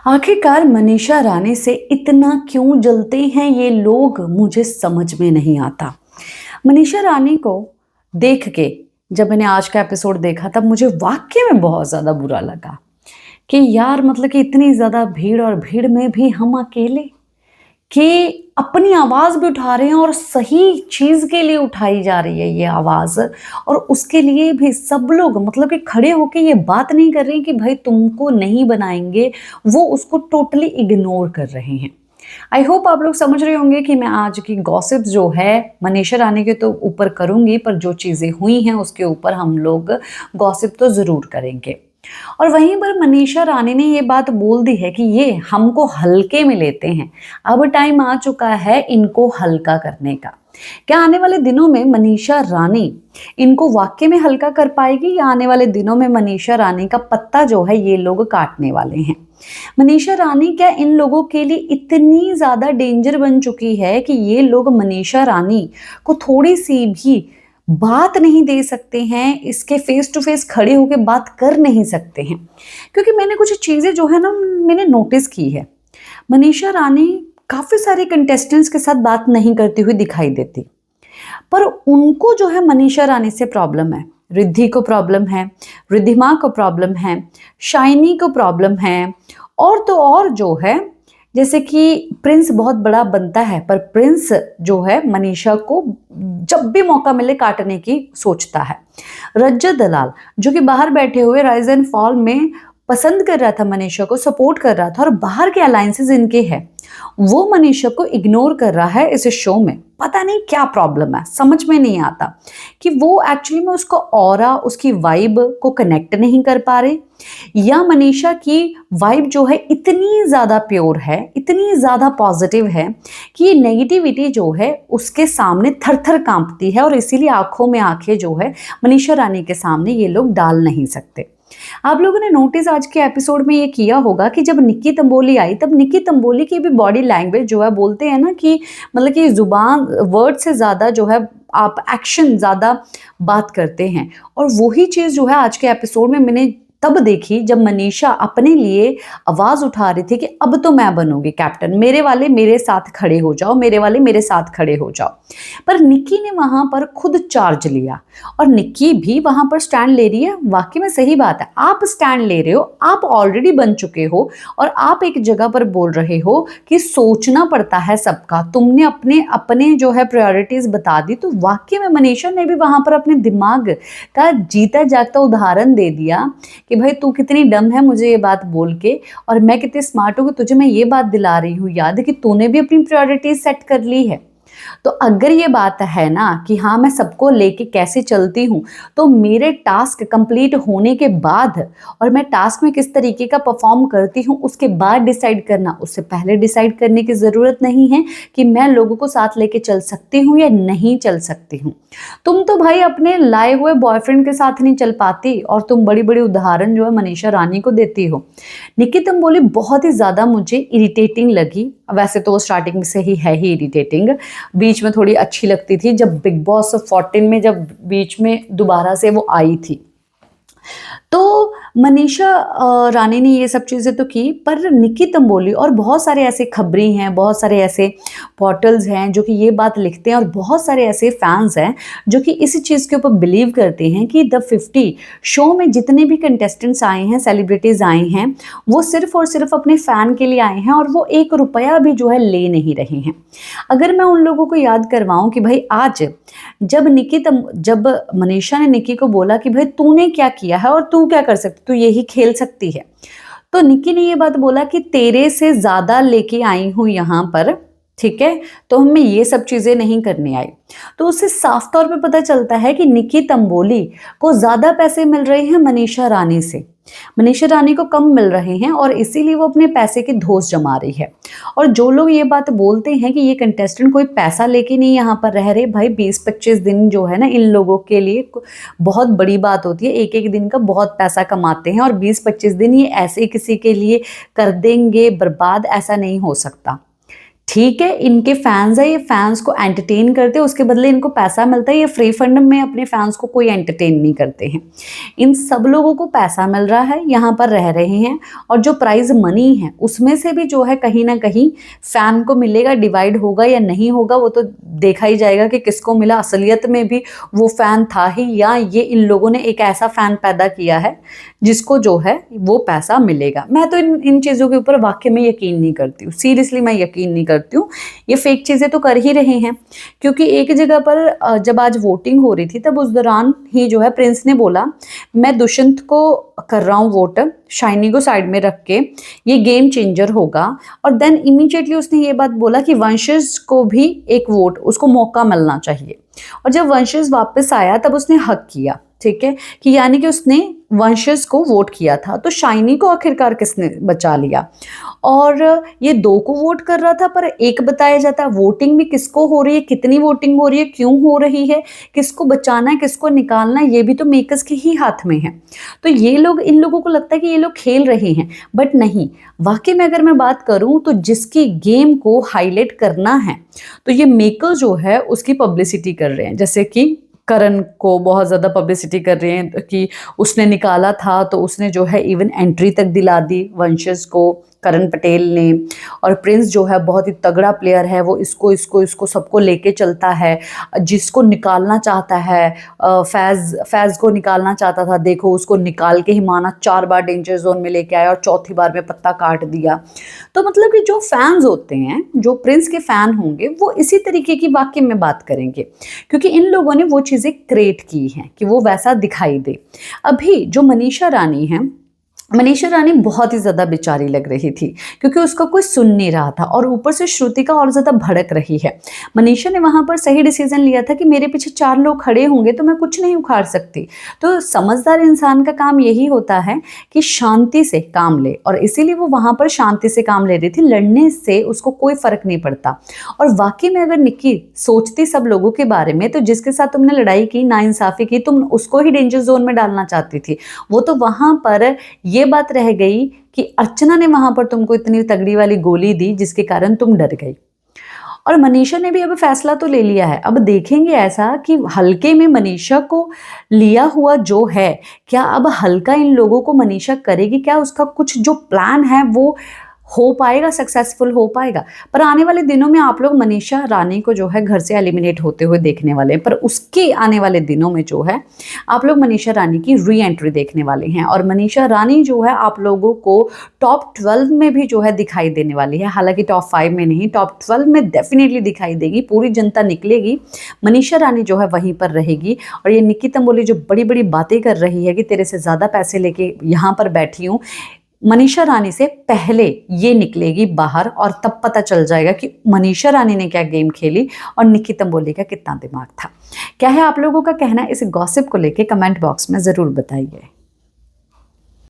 आखिरकार मनीषा रानी से इतना क्यों जलते हैं ये लोग, मुझे समझ में नहीं आता। मनीषा रानी को देख के जब मैंने आज का एपिसोड देखा तब मुझे वाक़ई में बहुत ज़्यादा बुरा लगा कि यार मतलब कि इतनी ज़्यादा भीड़ और भीड़ में भी हम अकेले कि अपनी आवाज़ भी उठा रहे हैं और सही चीज़ के लिए उठाई जा रही है ये आवाज़। और उसके लिए भी सब लोग मतलब कि खड़े होके ये बात नहीं कर रहे हैं कि भाई तुमको नहीं बनाएँगे, वो उसको टोटली इग्नोर कर रहे हैं। आई होप आप लोग समझ रहे होंगे कि मैं आज की गॉसिप जो है मनीषा रानी के तो ऊपर करूँगी, पर जो चीज़ें हुई हैं उसके ऊपर हम लोग गॉसिप तो ज़रूर करेंगे। और वहीं पर मनीषा रानी ने ये बात बोल दी है कि ये हमको हल्के में लेते हैं। अब टाइम आ चुका है इनको हल्का करने का। क्या आने वाले दिनों में मनीषा रानी इनको वाकई में हल्का कर पाएगी, या आने वाले दिनों में मनीषा रानी का पत्ता जो है ये लोग काटने वाले हैं? मनीषा रानी क्या इन लोगों के लिए इतनी ज़्यादा डेंजर बन चुकी है कि ये लोग मनीषा रानी को थोड़ी सी भी बात नहीं दे सकते हैं, इसके फेस टू फेस खड़े होकर बात कर नहीं सकते हैं? क्योंकि मैंने कुछ चीज़ें जो है ना मैंने नोटिस की है। मनीषा रानी काफ़ी सारे कंटेस्टेंट्स के साथ बात नहीं करती हुई दिखाई देती, पर उनको जो है मनीषा रानी से प्रॉब्लम है। रिद्धि को प्रॉब्लम है, रिद्धिमा को प्रॉब्लम है, शाइनी को प्रॉब्लम है, और तो और जो है जैसे कि प्रिंस बहुत बड़ा बनता है, पर प्रिंस जो है मनीषा को जब भी मौका मिले काटने की सोचता है। रज्जत दलाल जो कि बाहर बैठे हुए राइज एंड फॉल में पसंद कर रहा था, मनीषा को सपोर्ट कर रहा था और बाहर के अलायंसेस इनके हैं, वो मनीषा को इग्नोर कर रहा है इस शो में। पता नहीं क्या प्रॉब्लम है, समझ में नहीं आता कि वो एक्चुअली में उसका ऑरा, उसकी वाइब को कनेक्ट नहीं कर पा रहे, या मनीषा की वाइब जो है इतनी ज़्यादा प्योर है, इतनी ज़्यादा पॉजिटिव है कि नेगेटिविटी जो है उसके सामने थर थर कांपती है, और इसीलिए आंखों में आंखें जो है मनीषा रानी के सामने ये लोग डाल नहीं सकते। आप लोगों ने नोटिस आज के एपिसोड में ये किया होगा कि जब निक्की तंबोली आई तब निक्की तंबोली की भी बॉडी लैंग्वेज जो है, बोलते हैं ना कि मतलब कि जुबान वर्ड से ज़्यादा जो है आप एक्शन ज़्यादा बात करते हैं, और वही चीज़ जो है आज के एपिसोड में मैंने तब देखी जब मनीषा अपने लिए आवाज़ उठा रही थी कि अब तो मैं बनूंगी कैप्टन, मेरे वाले मेरे साथ खड़े हो जाओ, मेरे वाले मेरे साथ खड़े हो जाओ। पर निक्की ने वहां पर खुद चार्ज लिया, और निक्की भी वहां पर स्टैंड ले रही है। वाकई में सही बात है, आप स्टैंड ले रहे हो, आप ऑलरेडी बन चुके हो, और आप एक जगह पर बोल रहे हो कि सोचना पड़ता है सबका, तुमने अपने अपने जो है प्रायोरिटीज बता दी। तो वाकई में मनीषा ने भी वहां पर अपने दिमाग का जीता जागता उदाहरण दे दिया कि भाई तू कितनी डम है मुझे ये बात बोल के, और मैं कितनी स्मार्ट हूँ कि तुझे मैं ये बात दिला रही हूँ याद कि तूने भी अपनी प्रायोरिटीज सेट कर ली है। तो अगर ये बात है ना कि हाँ मैं सबको लेके कैसे चलती हूँ, तो मेरे टास्क कंप्लीट होने के बाद और मैं टास्क में किस तरीके का परफॉर्म करती हूँ उसके बाद डिसाइड करना, उससे पहले डिसाइड करने की ज़रूरत नहीं है कि मैं लोगों को साथ लेके चल सकती हूँ या नहीं चल सकती हूँ। तुम तो भाई अपने लाए हुए बॉयफ्रेंड के साथ नहीं चल पाती, और तुम बड़ी बड़ी उदाहरण जो है मनीषा रानी को देती हो। निक्की तंबोली बहुत ही ज़्यादा मुझे इरिटेटिंग लगी। वैसे तो वो स्टार्टिंग से ही है ही इरिटेटिंग, बीच में थोड़ी अच्छी लगती थी जब बिग बॉस 14 में जब बीच में दोबारा से वो आई थी। तो मनीषा रानी ने ये सब चीज़ें तो की, पर निक्की तंबोली और बहुत सारे ऐसे खबरी हैं, बहुत सारे ऐसे पोर्टल्स हैं जो कि ये बात लिखते हैं, और बहुत सारे ऐसे फैंस हैं जो कि इस चीज़ के ऊपर बिलीव करते हैं कि द 50 शो में जितने भी कंटेस्टेंट्स आए हैं, सेलिब्रिटीज़ आए हैं, वो सिर्फ और सिर्फ अपने फ़ैन के लिए आए हैं, और वो एक रुपया भी जो है ले नहीं रहे हैं। अगर मैं उन लोगों को याद करवाऊँ कि भाई आज जब मनीषा ने निक्की को बोला कि भाई तूने क्या किया है और तू क्या कर सकती, तू यही खेल सकती है, तो निक्की ने ये बात बोला कि तेरे से ज़्यादा लेके आई हूँ यहाँ पर, ठीक है, तो हमें ये सब चीज़ें नहीं करनी आई। तो उससे साफ तौर पे पता चलता है कि निक्की तंबोली को ज़्यादा पैसे मिल रहे हैं मनीषा रानी से, मनीषा रानी को कम मिल रहे हैं, और इसीलिए वो अपने पैसे की धौंस जमा रही है। और जो लोग ये बात बोलते हैं कि ये कंटेस्टेंट कोई पैसा लेके नहीं यहाँ पर रह रहे, भाई 20-25 दिन जो है ना इन लोगों के लिए बहुत बड़ी बात होती है, एक एक दिन का बहुत पैसा कमाते हैं, और 20-25 दिन ये ऐसे किसी के लिए कर देंगे बर्बाद, ऐसा नहीं हो सकता। ठीक है, इनके फैंस है, ये फैंस को एंटरटेन करते हैं, उसके बदले इनको पैसा मिलता है, ये फ्री फंड में अपने फैंस को कोई एंटरटेन नहीं करते हैं। इन सब लोगों को पैसा मिल रहा है, यहाँ पर रह रहे हैं, और जो प्राइज मनी है उसमें से भी जो है कहीं ना कहीं फैन को मिलेगा। डिवाइड होगा या नहीं होगा वो तो देखा ही जाएगा कि किसको मिला, असलियत में भी वो फैन था ही या ये इन लोगों ने एक ऐसा फैन पैदा किया है जिसको जो है वो पैसा मिलेगा। मैं तो इन चीज़ों के ऊपर वाकई में यकीन नहीं करती हूँ, सीरियसली मैं यकीन नहीं करती हूँ। ये फेक चीज़ें तो कर ही रहे हैं, क्योंकि एक जगह पर जब आज वोटिंग हो रही थी तब उस दौरान ही जो है प्रिंस ने बोला मैं दुष्यंत को कर रहा हूँ वोट, शाइनी को साइड में रख के, ये गेम चेंजर होगा। और देन इमीडिएटली उसने ये बात बोला कि वंशज को भी एक वोट, उसको मौका मिलना चाहिए। और जब वंशज वापस आया तब उसने हक किया, ठीक है, कि यानी कि उसने वंशज को वोट किया था। तो शाइनी को आखिरकार किसने बचा लिया? और ये दो को वोट कर रहा था पर एक बताया जाता है। वोटिंग भी किसको हो रही है, कितनी वोटिंग हो रही है, क्यों हो रही है, किसको बचाना है, किसको निकालना है, ये भी तो मेकर्स के ही हाथ में है। तो ये लोग, इन लोगों को लगता है कि ये लोग खेल रहे हैं, बट नहीं। वाकई में अगर मैं बात करूं तो जिसकी गेम को हाईलाइट करना है तो ये मेकर जो है उसकी पब्लिसिटी कर रहे हैं। जैसे कि करण को बहुत ज़्यादा पब्लिसिटी कर रहे हैं कि उसने निकाला था, तो उसने जो है इवन एंट्री तक दिला दी वंशज को, करण पटेल ने। और प्रिंस जो है बहुत ही तगड़ा प्लेयर है, वो इसको सबको लेके चलता है। जिसको निकालना चाहता है, फैज़ को निकालना चाहता था, देखो उसको निकाल के ही माना 4 बार डेंजर जोन में लेके आया और चौथी बार में पत्ता काट दिया। तो मतलब कि जो फैंस होते हैं, जो प्रिंस के फैन होंगे, वो इसी तरीके की वाकई में बात करेंगे, क्योंकि इन लोगों ने वो चीज़ें क्रिएट की हैं कि वो वैसा दिखाई दे। अभी जो मनीषा रानी है, मनीषा रानी बहुत ही ज़्यादा बेचारी लग रही थी, क्योंकि उसका कोई सुन नहीं रहा था, और ऊपर से श्रुतिका और ज़्यादा भड़क रही है। मनीषा ने वहाँ पर सही डिसीजन लिया था कि मेरे पीछे 4 लोग खड़े होंगे तो मैं कुछ नहीं उखाड़ सकती। तो समझदार इंसान का काम यही होता है कि शांति से काम ले, और इसीलिए वो वहाँ पर शांति से काम ले रही थी। लड़ने से उसको कोई फ़र्क नहीं पड़ता। और वाकई में अगर निक्की सोचती सब लोगों के बारे में, तो जिसके साथ तुमने लड़ाई की, नाइंसाफ़ी की, तुम उसको ही डेंजर जोन में डालना चाहती थी। वो तो वहाँ पर ये बात रह गई कि अर्चना ने वहां पर तुमको इतनी तगड़ी वाली गोली दी जिसके कारण तुम डर गई। और मनीषा ने भी अब फैसला तो ले लिया है। अब देखेंगे ऐसा कि हल्के में मनीषा को लिया हुआ जो है, क्या अब हल्का इन लोगों को मनीषा करेगी? क्या उसका कुछ जो प्लान है वो हो पाएगा, सक्सेसफुल हो पाएगा? पर आने वाले दिनों में आप लोग मनीषा रानी को जो है घर से एलिमिनेट होते हुए देखने वाले हैं। पर उसके आने वाले दिनों में जो है आप लोग मनीषा रानी की री एंट्री देखने वाले हैं, और मनीषा रानी जो है आप लोगों को टॉप 12 में भी जो है दिखाई देने वाली है। हालांकि टॉप 5 में नहीं, टॉप 12 में डेफिनेटली दिखाई देगी। पूरी जनता निकलेगी, मनीषा रानी जो है वहीं पर रहेगी। और ये निक्की तंबोली जो बड़ी बड़ी बातें कर रही है कि तेरे से ज़्यादा पैसे लेके यहाँ पर बैठी हूँ, मनीषा रानी से पहले ये निकलेगी बाहर, और तब पता चल जाएगा कि मनीषा रानी ने क्या गेम खेली और निक्की तंबोली का कितना दिमाग था। क्या है आप लोगों का कहना इस गॉसिप को लेके? कमेंट बॉक्स में ज़रूर बताइए।